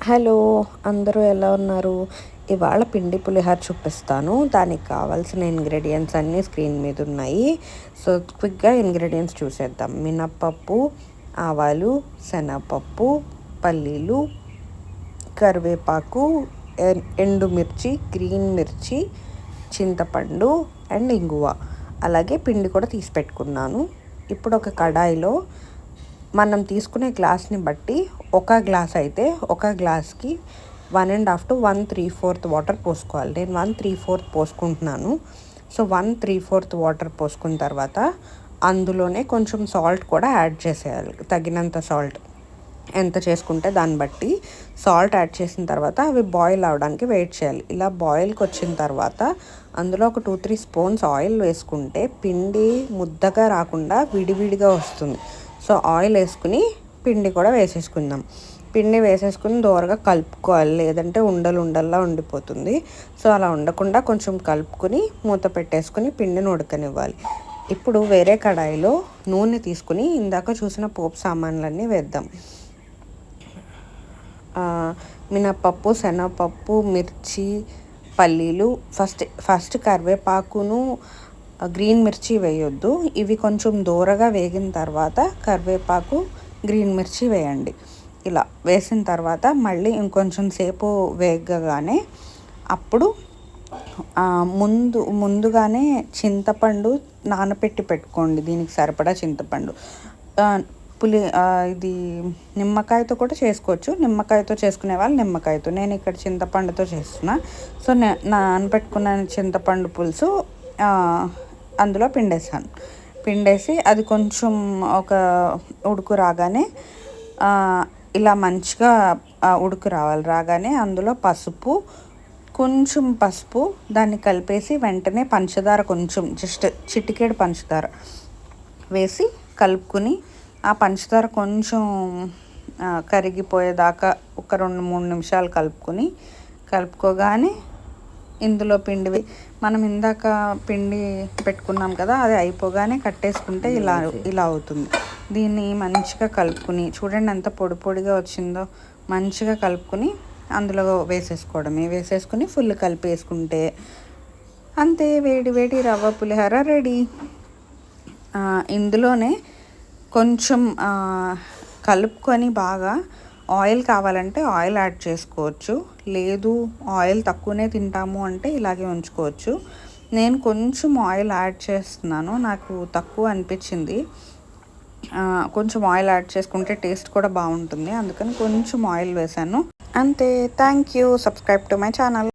Hello! అందరూ ఎలా ఉన్నారు? ఇవాళ పిండి పులిహోర చూపిస్తాను. దానికి కావాల్సిన ఇంగ్రీడియెంట్స్ అన్నీ స్క్రీన్ మీద ఉన్నాయి. సో, క్విక్‌గా ఇంగ్రీడియెంట్స్ చూసేద్దాం. మినప్పప్పు, ఆవాలు, శనగపప్పు, పల్లీలు, కరివేపాకు, ఎండుమిర్చి, గ్రీన్ మిర్చి, చింతపండు అండ్ ఇంగువ. అలాగే పిండి కూడా తీసి పెట్టుకున్నాను. ఇప్పుడు ఒక కడాయిలో మనం తీసుకునే గ్లాస్ని బట్టి ఒక గ్లాస్ అయితే ఒక గ్లాస్కి 1.5 to 1/3 వాటర్ పోసుకోవాలి. నేను 1/3 పోసుకుంటున్నాను. సో 1/3 వాటర్ పోసుకున్న తర్వాత అందులోనే కొంచెం సాల్ట్ కూడా యాడ్ చేసేయాలి, తగినంత సాల్ట్. ఎంత చేసుకుంటే దాన్ని బట్టి సాల్ట్ యాడ్ చేసిన తర్వాత అవి బాయిల్ అవడానికి వెయిట్ చేయాలి. ఇలా బాయిల్కి వచ్చిన తర్వాత అందులో ఒక 2-3 స్పూన్స్ ఆయిల్ వేసుకుంటే పిండి ముద్దగా రాకుండా విడివిడిగా వస్తుంది. సో ఆయిల్ వేసుకుని పిండి కూడా వేసేసుకుందాం. పిండి వేసేసుకుని దోరగా కలుపుకోవాలి, లేదంటే ఉండల్లా ఉండిపోతుంది. సో అలా ఉండకుండా కొంచెం కలుపుకొని మూత పెట్టేసుకుని పిండిని ఉడకనివ్వాలి. ఇప్పుడు వేరే కడాయిలో నూనె తీసుకుని ఇందాక చూసిన పోపు సామాన్లన్నీ వేద్దాం. మినపప్పు, శనగపప్పు, మిర్చి, పల్లీలు, ఫస్ట్ కరివేపాకును, గ్రీన్ మిర్చి వేయొద్దు. ఇవి కొంచెం దూరగా వేగిన తర్వాత కరివేపాకు, గ్రీన్ మిర్చి వేయండి. ఇలా వేసిన తర్వాత మళ్ళీ ఇంకొంచెం సేపు వేగగానే అప్పుడు ముందుగానే చింతపండు నానబెట్టి పెట్టుకోండి. దీనికి సరిపడా చింతపండు. ఇది నిమ్మకాయతో కూడా చేసుకోవచ్చు. నిమ్మకాయతో చేసుకునే వాళ్ళు నిమ్మకాయతో, నేను ఇక్కడ చింతపండుతో చేస్తున్నా. సో నానబెట్టుకున్న చింతపండు పులుసు అందులో పిండేసి అది కొంచెం ఒక ఉడుకు రాగానే ఇలా మంచిగా ఉడుకు రాగానే అందులో కొంచెం పసుపు దాన్ని కలిపేసి వెంటనే పంచదార, కొంచెం జస్ట్ చిటికెడు పంచదార వేసి కలుపుకుని ఆ పంచదార కొంచెం కరిగిపోయేదాకా ఒక 2-3 నిమిషాలు కలుపుకోగానే ఇందులో మనం ఇందాక పిండి పెట్టుకున్నాం కదా, అది అయిపోగానే కట్టేసుకుంటే ఇలా అవుతుంది. దీన్ని మంచిగా కలుపుకుని చూడండి ఎంత పొడిగా వచ్చిందో. మంచిగా కలుపుకుని అందులో వేసేసుకుని ఫుల్ కలిపేసుకుంటే అంతే, వేడి రవ్వ పులిహోర రెడీ. ఇందులోనే కొంచెం కలుపుకొని బాగా ఆయిల్ కావాలంటే ఆయిల్ యాడ్ చేసుకోవచ్చు, లేదు ఆయిల్ తక్కువనే తింటాము అంటే ఇలాగే ఉంచుకోవచ్చు. నేను కొంచెం ఆయిల్ యాడ్ చేస్తున్నాను, నాకు తక్కువ అనిపించింది. కొంచెం ఆయిల్ యాడ్ చేసుకుంటే టేస్ట్ కూడా బాగుంటుంది, అందుకని కొంచెం ఆయిల్ వేసాను అంతే. Thank you. Subscribe to my channel.